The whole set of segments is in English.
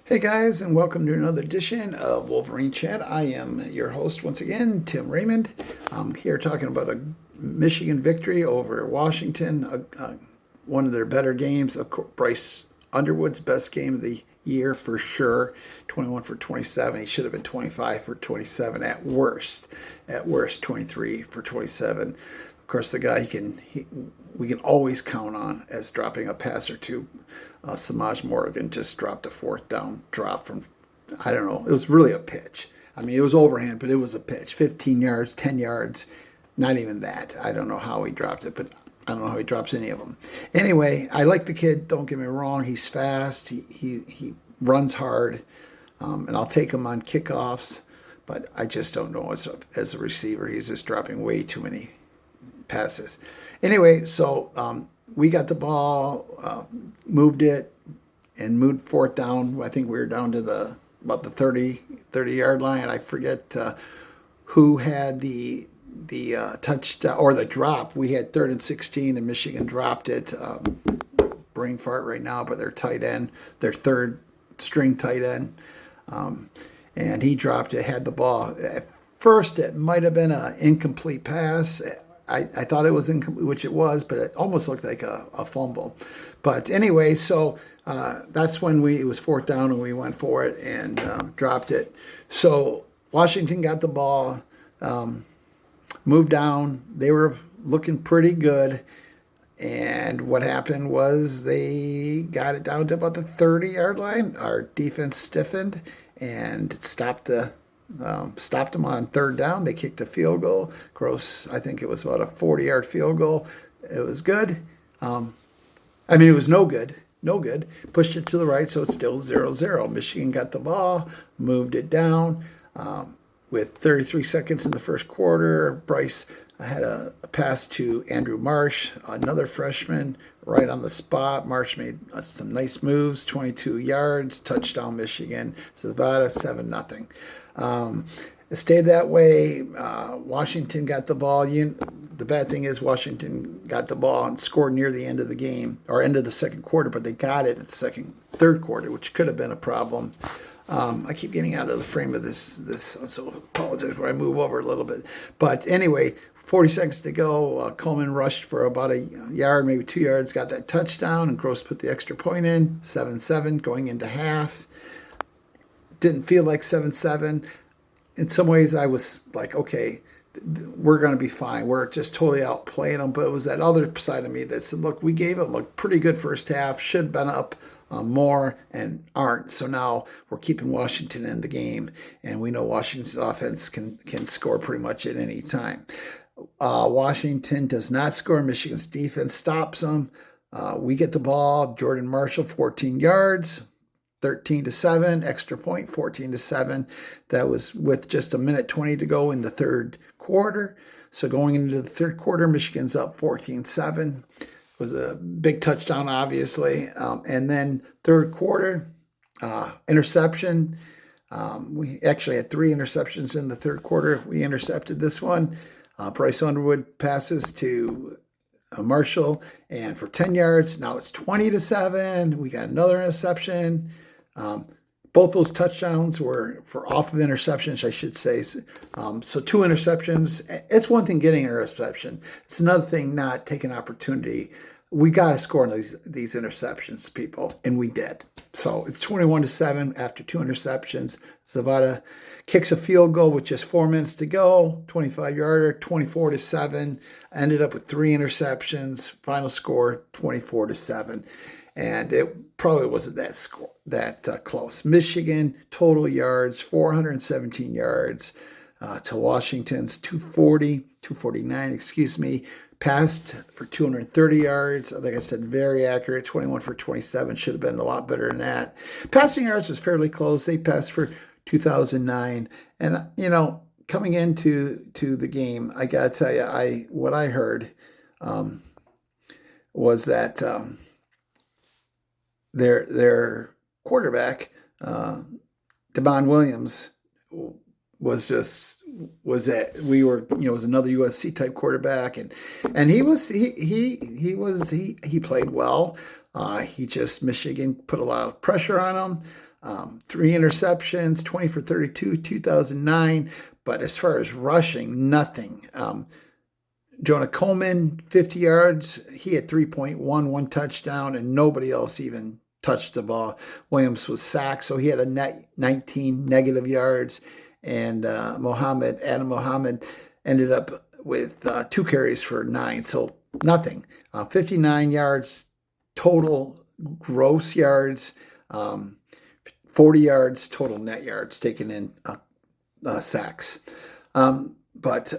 Hey guys, and welcome to another edition of Wolverine Chat. I am your host once again, Tim Raymond. I'm here talking about a Michigan victory over Washington, one of their better games. Bryce Underwood's best game of the year for sure. 21 for 27. He should have been 25 for 27 at worst. At worst, 23 for 27. Of course, the guy we can always count on as dropping a pass or two. Samaj Morgan just dropped a fourth down drop from, I don't know, it was really a pitch. I mean, it was overhand, but it was a pitch. 15 yards, 10 yards, not even that. I don't know how he dropped it, but I don't know how he drops any of them. Anyway, I like the kid, don't get me wrong. He's fast, he runs hard, and I'll take him on kickoffs, but I just don't know as a receiver. He's just dropping way too many passes. Anyway, so we got the ball, moved it, and moved fourth down. I think we were down to about the 30-yard line. I forget who had the touchdown or the drop. We had 3rd and 16, and Michigan dropped it. Brain fart right now, but their tight end, their third string tight end, and he dropped it, had the ball. At first, it might have been an incomplete pass. I thought it was incomplete, which it was, but it almost looked like a fumble. But anyway, so that's when it was fourth down and we went for it and dropped it. So Washington got the ball, moved down. They were looking pretty good. And what happened was they got it down to about the 30-yard line. Our defense stiffened and stopped them on third down. They kicked a field goal. Gross, I think it was about a 40-yard field goal. It was good. It was no good. No good. Pushed it to the right, so it's still 0-0. Michigan got the ball, moved it down. With 33 seconds in the first quarter, Bryce had a pass to Andrew Marsh, another freshman, right on the spot. Marsh made some nice moves, 22 yards, touchdown Michigan. Zavada 7-0. It stayed that way. Washington got the ball. The bad thing is Washington got the ball and scored near the end of the game, or end of the second quarter, but they got it at the third quarter, which could have been a problem. I keep getting out of the frame of this, so apologize when I move over a little bit. But anyway, 40 seconds to go. Coleman rushed for about a yard, maybe 2 yards, got that touchdown, and Gross put the extra point in, 7-7 going into half. Didn't feel like 7-7. In some ways, I was like, okay, we're going to be fine. We're just totally outplaying them. But it was that other side of me that said, look, we gave them a pretty good first half, should have been up more and aren't. So now we're keeping Washington in the game, and we know Washington's offense can score pretty much at any time. Washington does not score. Michigan's defense stops them. We get the ball. Jordan Marshall, 14 yards. 13-7, extra point, 14-7. That was with just 1:20 to go in the third quarter. So going into the third quarter, Michigan's up 14-7. Was a big touchdown, obviously. And then third quarter, interception. We actually had 3 interceptions in the third quarter. We intercepted this one. Bryce Underwood passes to Marshall, and for 10 yards. Now it's 20-7. We got another interception. Both those touchdowns were off of interceptions, I should say. So 2 interceptions. It's one thing getting an interception. It's another thing not taking opportunity. We got to score on these interceptions, people, and we did. So it's 21-7 after 2 interceptions. Zavada kicks a field goal with just 4 minutes to go, 25-yarder, 24-7. Ended up with 3 interceptions. Final score 24-7. And it probably wasn't that close. Michigan, total yards, 417 yards to Washington's 249, passed for 230 yards. Like I said, very accurate, 21 for 27. Should have been a lot better than that. Passing yards was fairly close. They passed for 2009. And, coming into the game, I got to tell you, what I heard was that their quarterback, Devon Williams, was another USC type quarterback, and he played well. Michigan put a lot of pressure on him. 3 interceptions, 20 for 32, 2009. But as far as rushing, nothing. Jonah Coleman, 50 yards. He had 3.1, one touchdown, and nobody else even touched the ball. Williams was sacked, so he had a net 19 negative yards. And Adam Mohammed ended up with 2 carries for 9, so nothing. 59 yards total gross yards, 40 yards total net yards taken in sacks. But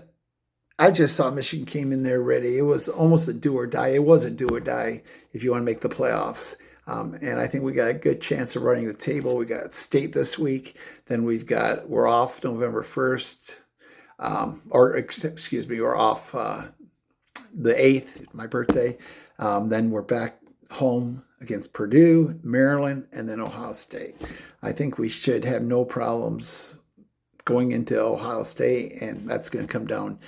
I just thought Michigan came in there ready. It was almost a do or die. It was a do or die if you want to make the playoffs. And I think we got a good chance of running the table. We got State this week. Then we're off November 1st. We're off the 8th, my birthday. Then we're back home against Purdue, Maryland, and then Ohio State. I think we should have no problems going into Ohio State, and that's going to come down.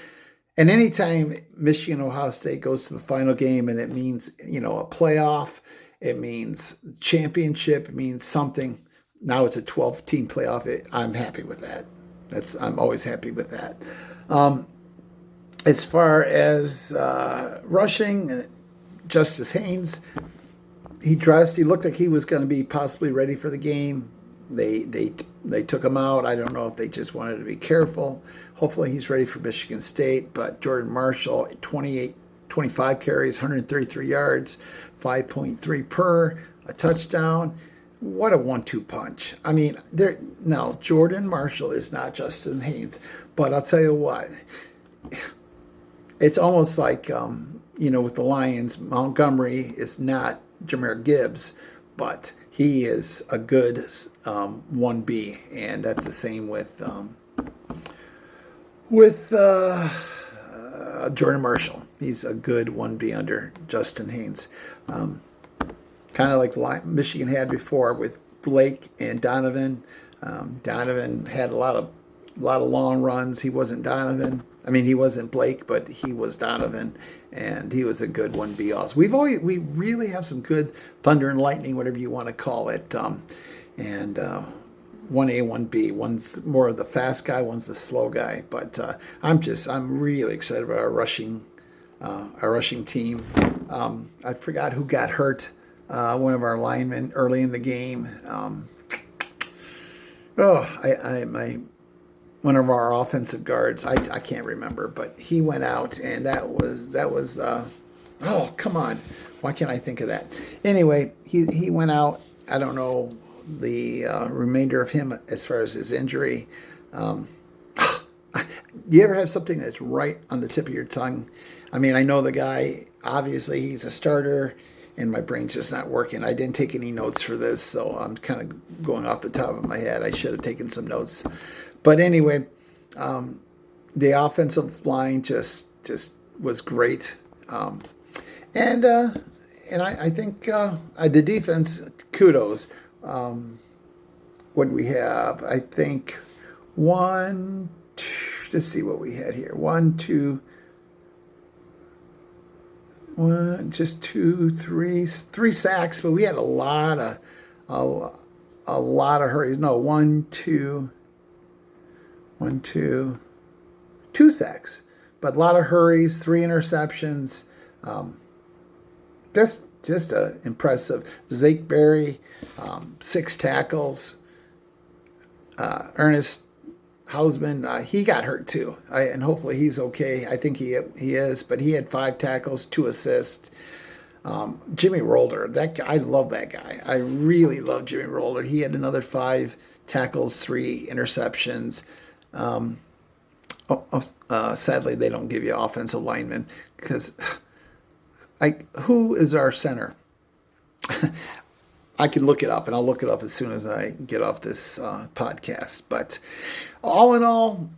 And anytime Michigan Ohio State goes to the final game, and it means a playoff, it means championship, it means something. Now it's a 12-team playoff. I'm happy with that. I'm always happy with that. As far as rushing, Justice Haynes, he looked like he was going to be possibly ready for the game. They took him out. I don't know if they just wanted to be careful. Hopefully he's ready for Michigan State. But Jordan Marshall, 25 carries, 133 yards, 5.3 per, a touchdown. What a 1-2 punch. I mean, Jordan Marshall is not Justin Haynes. But I'll tell you what, it's almost like, with the Lions, Montgomery is not Jahmyr Gibbs, but he is a good 1B, and that's the same with Jordan Marshall. He's a good 1B under Justin Haynes. Kind of like the Michigan had before with Blake and Donovan. Donovan had a lot of long runs. He wasn't Donovan. I mean, he wasn't Blake, but he was Donovan, and he was a good 1B also. We really have some good thunder and lightning, whatever you want to call it, and 1A, 1B. One's more of the fast guy, one's the slow guy. But I'm really excited about our rushing team. I forgot who got hurt. One of our linemen early in the game. One of our offensive guards, I can't remember, but he went out, and that was oh, come on. Why can't I think of that? Anyway, he went out. I don't know the remainder of him as far as his injury. Do you ever have something that's right on the tip of your tongue? I mean, I know the guy, obviously he's a starter, and my brain's just not working. I didn't take any notes for this, so I'm kind of going off the top of my head. I should have taken some notes. But anyway, the offensive line just was great, and I think the defense, kudos. What do we have? I think let's see what we had here. 3 sacks, but we had a lot of hurries. No, 2 sacks, but a lot of hurries, 3 interceptions. Just impressive. Zake Berry, 6 tackles. Ernest Hausman, he got hurt too, and hopefully he's okay. I think he is, but he had 5 tackles, 2 assists. Jimmy Rolder, that guy, I love that guy. I really love Jimmy Rolder. He had another 5 tackles, 3 interceptions. Sadly, they don't give you offensive linemen because who is our center? I can look it up, and I'll look it up as soon as I get off this podcast. But all in all,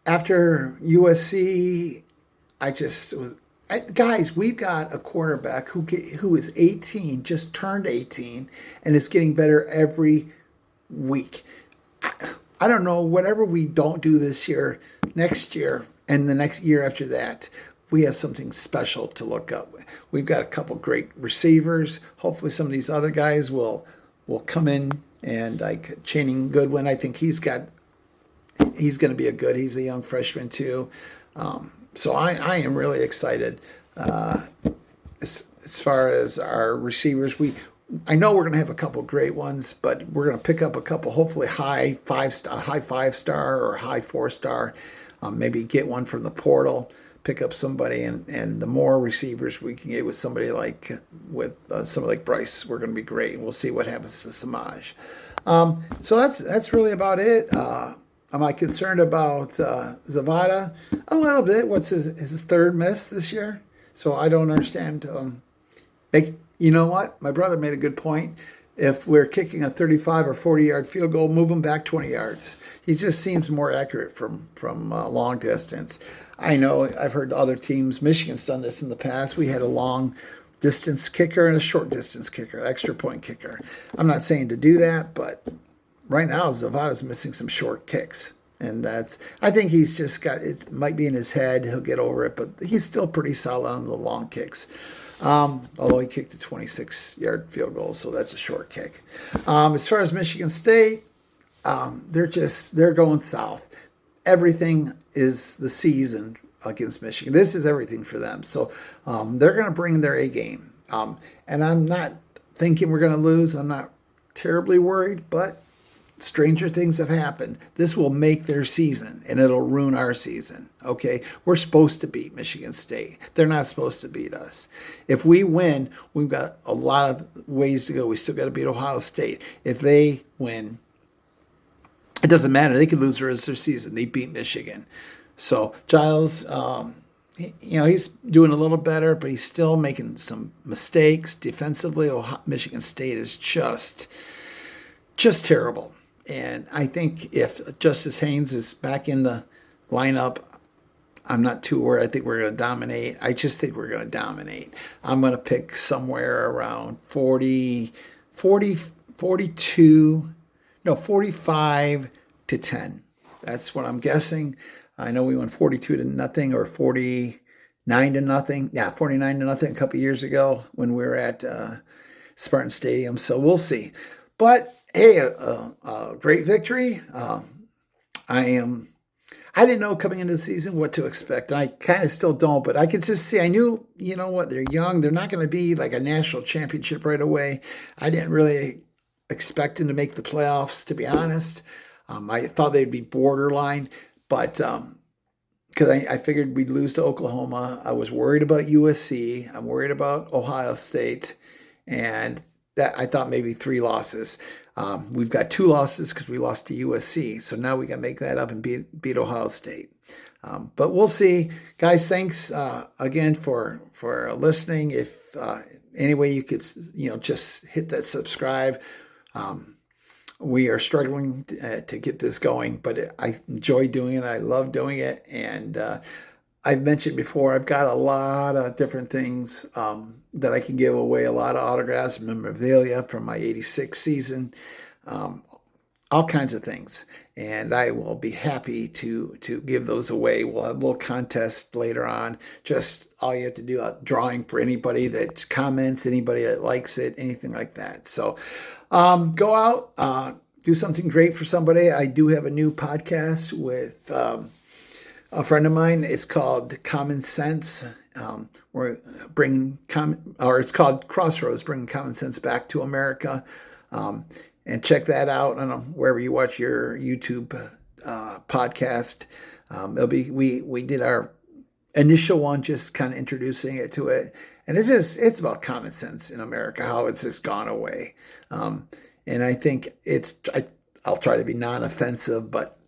after USC, guys, we've got a quarterback who is 18, just turned 18, and is getting better every week. I don't know, whatever we don't do this year, next year, and the next year after that, we have something special to look up. We've got a couple great receivers. Hopefully some of these other guys will come in And like Channing Goodwin, I think he's going to be he's a young freshman too. So I am really excited. As far as our receivers, I know we're going to have a couple great ones, but we're going to pick up a couple, hopefully high 5-star or high 4-star. Maybe get one from the portal, pick up somebody, and the more receivers we can get with somebody like Bryce, we're going to be great. We'll see what happens to Samaj. So that's really about it. Am I concerned about Zavada? A little bit. What's his third miss this year? So I don't understand. You know what? My brother made a good point. If we're kicking a 35 or 40-yard field goal, move him back 20 yards. He just seems more accurate from long distance. I know I've heard other teams, Michigan's done this in the past. We had a long distance kicker and a short distance kicker, extra point kicker. I'm not saying to do that, but right now Zavada's missing some short kicks. And I think he's just it might be in his head. He'll get over it, but he's still pretty solid on the long kicks. Although he kicked a 26-yard field goal, so that's a short kick. As far as Michigan State, they're going south. Everything is the season against Michigan. This is everything for them. So they're going to bring their A game. And I'm not thinking we're going to lose. I'm not terribly worried, but stranger things have happened. This will make their season, and it'll ruin our season. Okay, we're supposed to beat Michigan State. They're not supposed to beat us. If we win, we've got a lot of ways to go. We still got to beat Ohio State. If they win, it doesn't matter. They could lose the rest of their season. They beat Michigan. So Giles, he's doing a little better, but he's still making some mistakes defensively. Michigan State is just terrible. And I think if Justice Haynes is back in the lineup, I'm not too worried. I think we're going to dominate. I just think we're going to dominate. I'm going to pick somewhere around 45 to 10. That's what I'm guessing. I know we won 42-0 or 49-0. Yeah, 49-0 a couple years ago when we were at Spartan Stadium. So we'll see. But hey, a great victory. I didn't know coming into the season what to expect. I kind of still don't, but I could just see, I knew, you know what, they're young. They're not going to be like a national championship right away. I didn't really expect them to make the playoffs, to be honest. I thought they'd be borderline, but because I figured we'd lose to Oklahoma. I was worried about USC. I'm worried about Ohio State. And that I thought maybe 3 losses. We've got 2 losses because we lost to USC. So now we got to make that up and beat Ohio State. But we'll see. Guys, thanks again for listening. If any way you could, just hit that subscribe. We are struggling to get this going, but I enjoy doing it. I love doing it. And I've mentioned before, I've got a lot of different things that I can give away, a lot of autographs, memorabilia from my 86 season, all kinds of things. And I will be happy to give those away. We'll have a little contest later on. Just all you have to do, a drawing for anybody that comments, anybody that likes it, anything like that. So go out, do something great for somebody. I do have a new podcast with a friend of mine. It's called Common Sense. It's called Crossroads, Bringing Common Sense Back to America. And check that out. I don't know, wherever you watch your YouTube podcast. We did our initial one, just kind of introducing it to it. And it's about common sense in America, how it's just gone away. And I think I'll try to be non-offensive, but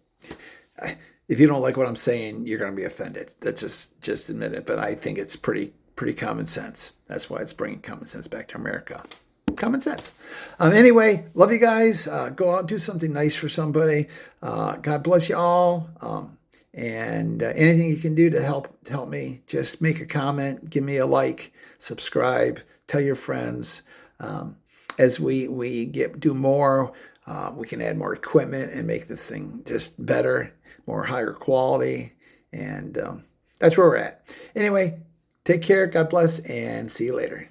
if you don't like what I'm saying, you're going to be offended. That's just admit it. But I think it's pretty common sense. That's why it's bringing common sense back to America. Common sense. Anyway, love you guys. Go out and do something nice for somebody. God bless you all. And anything you can do to help me, just make a comment, give me a like, subscribe, tell your friends. As we do more, we can add more equipment and make this thing just better, more higher quality. And that's where we're at. Anyway, take care. God bless, and see you later.